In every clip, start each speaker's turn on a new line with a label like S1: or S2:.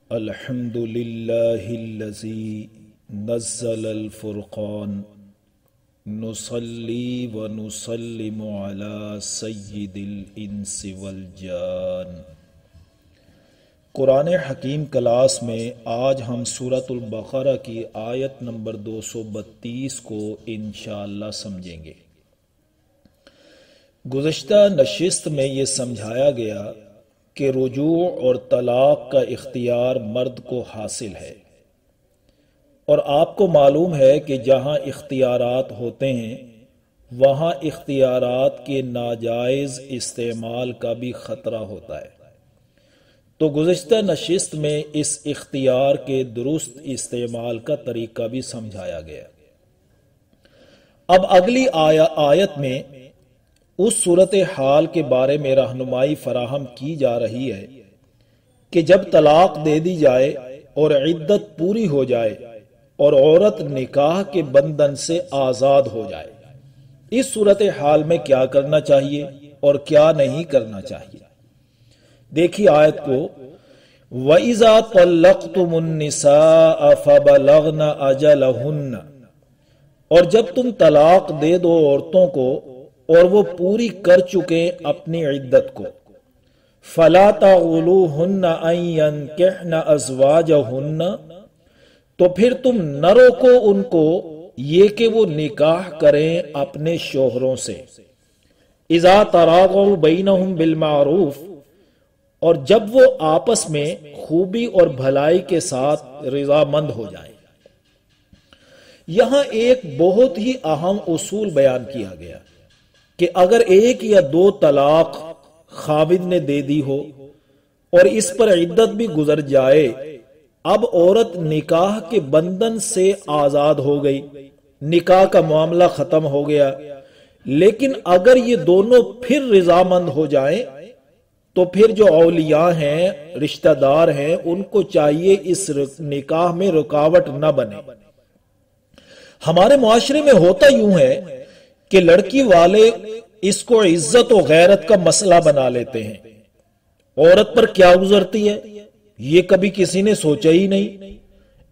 S1: الحمد للہ الذی نزل الفرقان نصلی و نسلم علی سید الانس والجان۔ قرآن حکیم کلاس میں آج ہم سورۃ البقرہ کی آیت نمبر 232 کو انشاءاللہ سمجھیں گے۔ گزشتہ نشست میں یہ سمجھایا گیا کہ رجوع اور طلاق کا اختیار مرد کو حاصل ہے، اور آپ کو معلوم ہے کہ جہاں اختیارات ہوتے ہیں وہاں اختیارات کے ناجائز استعمال کا بھی خطرہ ہوتا ہے۔ تو گزشتہ نشست میں اس اختیار کے درست استعمال کا طریقہ بھی سمجھایا گیا۔ اب اگلی آیت میں اس صورتحال کے بارے میں رہنمائی فراہم کی جا رہی ہے کہ جب طلاق دے دی جائے اور عدت پوری ہو جائے اور عورت نکاح کے بندھن سے آزاد ہو جائے، اس صورتحال میں کیا کرنا چاہیے اور کیا نہیں کرنا چاہیے۔ دیکھیے آیت کو، وَإِذَا طَلَّقْتُمُ النِّسَاءَ فَبَلَغْنَ أَجَلَهُنَّ، اور جب تم طلاق دے دو عورتوں کو اور وہ پوری کر چکے اپنی عدت کو، فَلَا تَعُولُوهُنَّ أَن يَنكِحْنَ أَزْوَاجَهُنَّ، تو پھر تم نہ روکو ان کو یہ کہ وہ نکاح کریں اپنے شوہروں سے، اِذَا تَرَاضَوْا بَيْنَهُمْ بِالْمَعْرُوفِ، اور جب وہ آپس میں خوبی اور بھلائی کے ساتھ رضامند ہو جائیں۔ یہاں ایک بہت ہی اہم اصول بیان کیا گیا کہ اگر ایک یا دو طلاق خاوند نے دے دی ہو اور اس پر عدت بھی گزر جائے، اب عورت نکاح کے بندھن سے آزاد ہو گئی، نکاح کا معاملہ ختم ہو گیا، لیکن اگر یہ دونوں پھر رضامند ہو جائیں تو پھر جو اولیاء ہیں، رشتہ دار ہیں، ان کو چاہیے اس نکاح میں رکاوٹ نہ بنے۔ ہمارے معاشرے میں ہوتا یوں ہے کہ لڑکی والے اس کو عزت و غیرت کا مسئلہ بنا لیتے ہیں۔ عورت پر کیا گزرتی ہے یہ کبھی کسی نے سوچا ہی نہیں،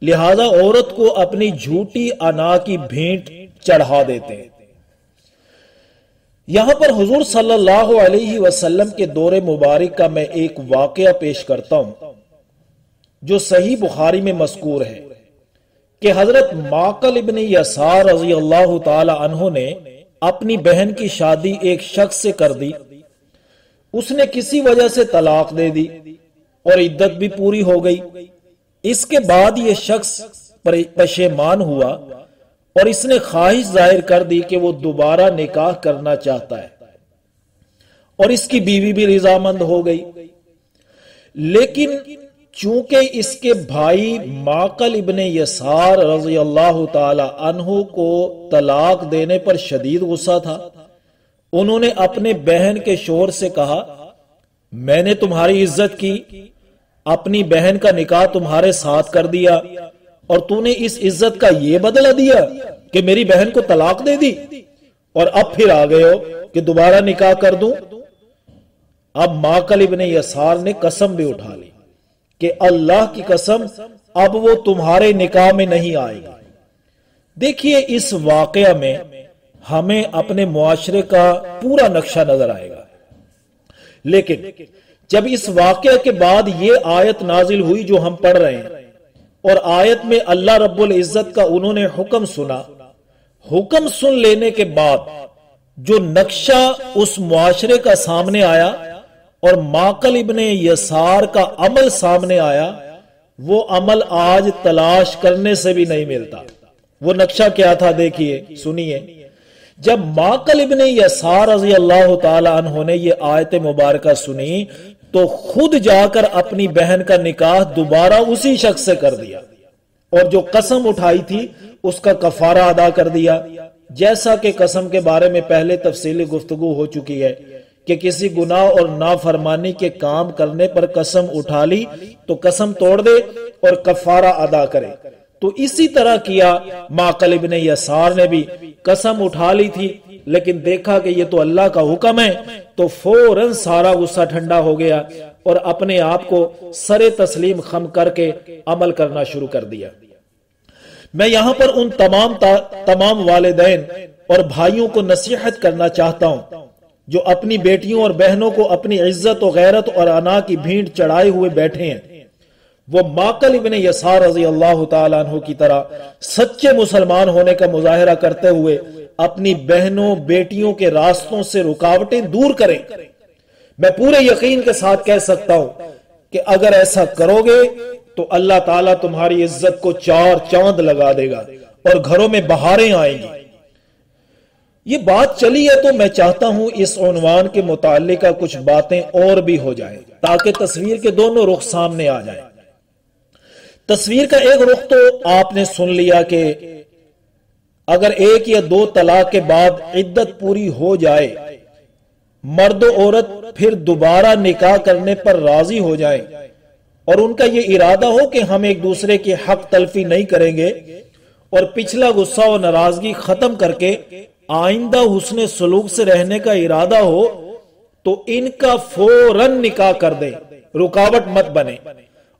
S1: لہذا عورت کو اپنی جھوٹی انا کی بھینٹ چڑھا دیتے ہیں۔ یہاں پر حضور صلی اللہ علیہ وسلم کے دور مبارک کا میں ایک واقعہ پیش کرتا ہوں جو صحیح بخاری میں مذکور ہے کہ حضرت معقل ابن یسار رضی اللہ تعالی عنہ نے اپنی بہن کی شادی ایک شخص سے کر دی، اس نے کسی وجہ سے طلاق دے دی اور عدت بھی پوری ہو گئی۔ اس کے بعد یہ شخص پشیمان ہوا اور اس نے خواہش ظاہر کر دی کہ وہ دوبارہ نکاح کرنا چاہتا ہے، اور اس کی بیوی بھی رضامند ہو گئی، لیکن چونکہ اس کے بھائی معقل ابن یسار رضی اللہ تعالی عنہ کو طلاق دینے پر شدید غصہ تھا، انہوں نے اپنے بہن کے شوہر سے کہا، میں نے تمہاری عزت کی، اپنی بہن کا نکاح تمہارے ساتھ کر دیا، اور تو نے اس عزت کا یہ بدلہ دیا کہ میری بہن کو طلاق دے دی، اور اب پھر آ گئے ہو کہ دوبارہ نکاح کر دوں۔ اب معقل ابن یسار نے قسم بھی اٹھا لی کہ اللہ کی قسم اب وہ تمہارے نکاح میں نہیں آئے گا۔ دیکھیے اس واقعہ میں ہمیں اپنے معاشرے کا پورا نقشہ نظر آئے گا، لیکن جب اس واقعہ کے بعد یہ آیت نازل ہوئی جو ہم پڑھ رہے ہیں، اور آیت میں اللہ رب العزت کا انہوں نے حکم سنا، حکم سن لینے کے بعد جو نقشہ اس معاشرے کا سامنے آیا اور معقل ابن یسار کا عمل سامنے آیا، وہ عمل آج تلاش کرنے سے بھی نہیں ملتا۔ وہ نقشہ کیا تھا دیکھیے، سنیے۔ جب معقل ابن یسار رضی اللہ تعالی عنہ نے یہ آیت مبارکہ سنی تو خود جا کر اپنی بہن کا نکاح دوبارہ اسی شخص سے کر دیا، اور جو قسم اٹھائی تھی اس کا کفارہ ادا کر دیا، جیسا کہ قسم کے بارے میں پہلے تفصیلی گفتگو ہو چکی ہے کہ کسی گناہ اور نافرمانی کے کام کرنے پر قسم اٹھا لی تو قسم توڑ دے اور کفارہ ادا کرے۔ تو اسی طرح کیا معقل ابن یسار نے بھی، قسم اٹھا لی تھی لیکن دیکھا کہ یہ تو اللہ کا حکم ہے تو فوراً سارا غصہ ٹھنڈا ہو گیا اور اپنے آپ کو سر تسلیم خم کر کے عمل کرنا شروع کر دیا۔ میں یہاں پر ان تمام والدین اور بھائیوں کو نصیحت کرنا چاہتا ہوں جو اپنی بیٹیوں اور بہنوں کو اپنی عزت و غیرت اور انا کی بھینٹ چڑھائے ہوئے بیٹھے ہیں۔ وہ معقل ابن یسار رضی اللہ تعالیٰ عنہ کی طرح سچے مسلمان ہونے کا مظاہرہ کرتے ہوئے اپنی بہنوں بیٹیوں کے راستوں سے رکاوٹیں دور کریں۔ میں پورے یقین کے ساتھ کہہ سکتا ہوں کہ اگر ایسا کرو گے تو اللہ تعالیٰ تمہاری عزت کو 4 چاند لگا دے گا اور گھروں میں بہاریں آئیں گی۔ یہ بات چلی ہے تو میں چاہتا ہوں اس عنوان کے متعلقہ کچھ باتیں اور بھی ہو جائیں تاکہ تصویر کے دونوں رخ سامنے آ جائیں۔ تصویر کا ایک رخ تو آپ نے سن لیا کہ اگر 1 یا 2 طلاق کے بعد عدت پوری ہو جائے، مرد و عورت پھر دوبارہ نکاح کرنے پر راضی ہو جائیں اور ان کا یہ ارادہ ہو کہ ہم ایک دوسرے کی حق تلفی نہیں کریں گے اور پچھلا غصہ و ناراضگی ختم کر کے آئندہ حسن سلوک سے رہنے کا ارادہ ہو تو ان کا فوراً نکاح کر دیں، رکاوٹ مت بنے۔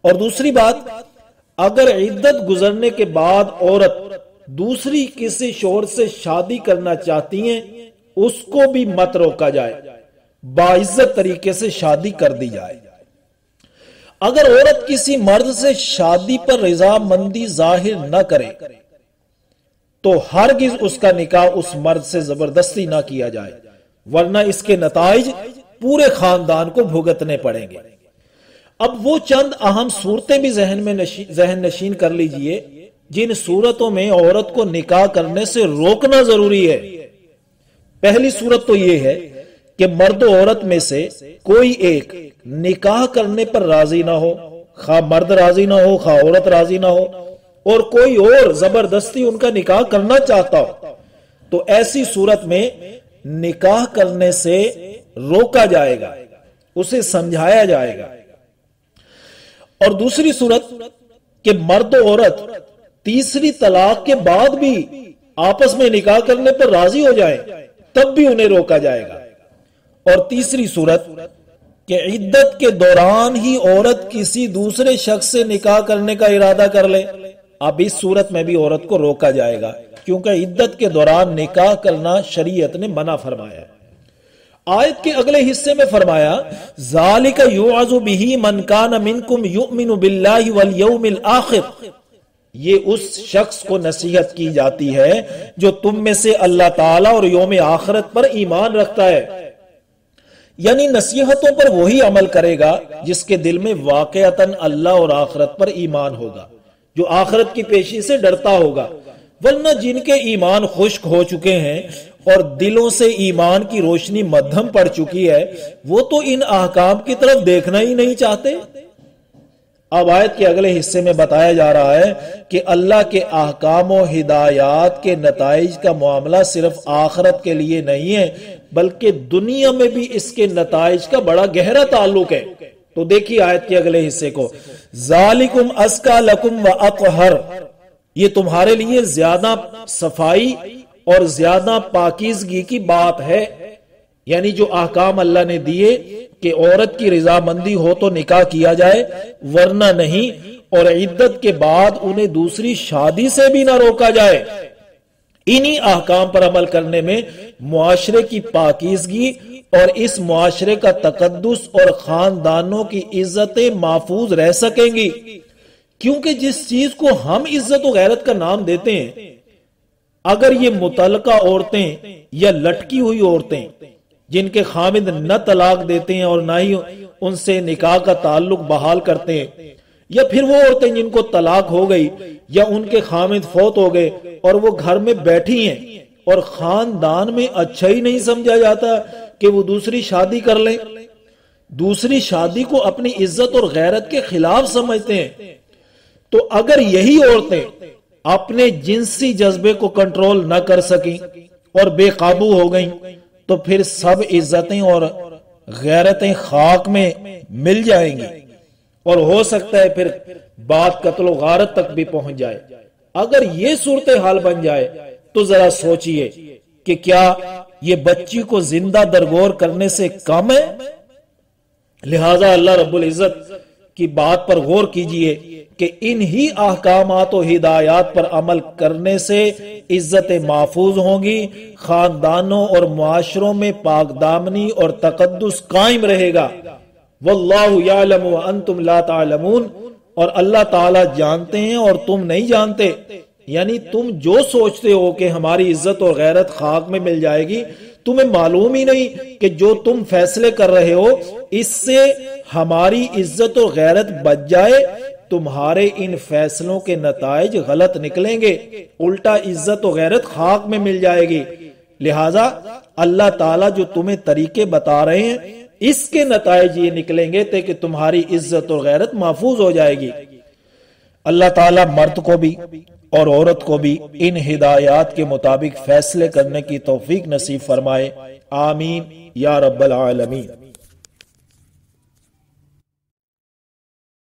S1: اور دوسری بات، اگر عدت گزرنے کے بعد عورت دوسری کسی شوہر سے شادی کرنا چاہتی ہیں اس کو بھی مت روکا جائے، باعزت طریقے سے شادی کر دی جائے۔ اگر عورت کسی مرد سے شادی پر رضامندی ظاہر نہ کرے تو ہرگز اس کا نکاح اس مرد سے زبردستی نہ کیا جائے، ورنہ اس کے نتائج پورے خاندان کو بھگتنے پڑیں گے۔ اب وہ چند اہم صورتیں بھی ذہن نشین کر لیجئے جن صورتوں میں عورت کو نکاح کرنے سے روکنا ضروری ہے۔ پہلی صورت تو یہ ہے کہ مرد و عورت میں سے کوئی ایک نکاح کرنے پر راضی نہ ہو، خواہ مرد راضی نہ ہو خواہ عورت راضی نہ ہو، اور کوئی اور زبردستی ان کا نکاح کرنا چاہتا ہو، تو ایسی صورت میں نکاح کرنے سے روکا جائے گا، اسے سمجھایا جائے گا۔ اور دوسری صورت کہ مرد و عورت تیسری طلاق کے بعد بھی آپس میں نکاح کرنے پر راضی ہو جائیں تب بھی انہیں روکا جائے گا۔ اور تیسری صورت کہ عدت کے دوران ہی عورت کسی دوسرے شخص سے نکاح کرنے کا ارادہ کر لے، اب اس صورت میں بھی عورت کو روکا جائے گا کیونکہ عدت کے دوران نکاح کرنا شریعت نے منع فرمایا ہے۔ آیت کے اگلے حصے میں فرمایا ذالک یوعظ بہ من کان منکم یؤمن باللہ والیوم الآخر، یہ اس شخص کو نصیحت کی جاتی ہے جو تم میں سے اللہ تعالیٰ اور یوم آخرت پر ایمان رکھتا ہے، یعنی نصیحتوں پر وہی عمل کرے گا جس کے دل میں واقعتاً اللہ اور آخرت پر ایمان ہوگا، جو آخرت کی پیشی سے ڈرتا ہوگا، ورنہ جن کے ایمان خشک ہو چکے ہیں اور دلوں سے ایمان کی روشنی مدھم پڑ چکی ہے وہ تو ان احکام کی طرف دیکھنا ہی نہیں چاہتے۔ اب آیت کے اگلے حصے میں بتایا جا رہا ہے کہ اللہ کے احکام و ہدایات کے نتائج کا معاملہ صرف آخرت کے لیے نہیں ہے بلکہ دنیا میں بھی اس کے نتائج کا بڑا گہرا تعلق ہے۔ تو دیکھیے آیت کے اگلے حصے کو، ذالکم ازکی لکم واطہر، یہ تمہارے لیے زیادہ صفائی اور زیادہ پاکیزگی کی بات ہے، یعنی جو احکام اللہ نے دیے کہ عورت کی رضامندی ہو تو نکاح کیا جائے ورنہ نہیں، اور عدت کے بعد انہیں دوسری شادی سے بھی نہ روکا جائے، انہی احکام پر عمل کرنے میں معاشرے کی پاکیزگی اور اس معاشرے کا تقدس اور خاندانوں کی عزتیں محفوظ رہ سکیں گی، کیونکہ جس چیز کو ہم عزت و غیرت کا نام دیتے ہیں اگر یہ متعلقہ عورتیں یا لٹکی ہوئی عورتیں جن کے خامد نہ طلاق دیتے ہیں اور نہ ہی ان سے نکاح کا تعلق بحال کرتے ہیں، یا پھر وہ عورتیں جن کو طلاق ہو گئی یا ان کے خامد فوت ہو گئے اور وہ گھر میں بیٹھی ہیں اور خاندان میں اچھا ہی نہیں سمجھا جاتا کہ وہ دوسری شادی کر لیں، دوسری شادی کو اپنی عزت اور غیرت کے خلاف سمجھتے ہیں، تو اگر یہی عورتیں اپنے جنسی جذبے کو کنٹرول نہ کر سکیں اور بے قابو ہو گئیں تو پھر سب عزتیں اور غیرتیں خاک میں مل جائیں گی اور ہو سکتا ہے پھر بات قتل و غارت تک بھی پہنچ جائے۔ اگر یہ صورتحال بن جائے تو ذرا سوچئے کہ کیا یہ بچی کو زندہ درگور کرنے سے کم ہے؟ لہذا اللہ رب العزت کی بات پر غور کیجئے کہ انہی احکامات و ہدایات پر عمل کرنے سے عزت محفوظ ہوں گی، خاندانوں اور معاشروں میں پاک دامنی اور تقدس قائم رہے گا۔ واللہ یعلم وانتم لا تعلمون، اور اللہ تعالی جانتے ہیں اور تم نہیں جانتے۔ یعنی تم جو سوچتے ہو کہ ہماری عزت اور غیرت خاک میں مل جائے گی، تمہیں معلوم ہی نہیں کہ جو تم فیصلے کر رہے ہو اس سے ہماری عزت اور غیرت بچ جائے۔ تمہارے ان فیصلوں کے نتائج غلط نکلیں گے، الٹا عزت و غیرت خاک میں مل جائے گی۔ لہٰذا اللہ تعالیٰ جو تمہیں طریقے بتا رہے ہیں اس کے نتائج یہ نکلیں گے کہ تمہاری عزت اور غیرت محفوظ ہو جائے گی۔ اللہ تعالیٰ مرد کو بھی اور عورت کو بھی ان ہدایات کے مطابق فیصلے کرنے کی توفیق نصیب فرمائے، آمین یا رب العالمین۔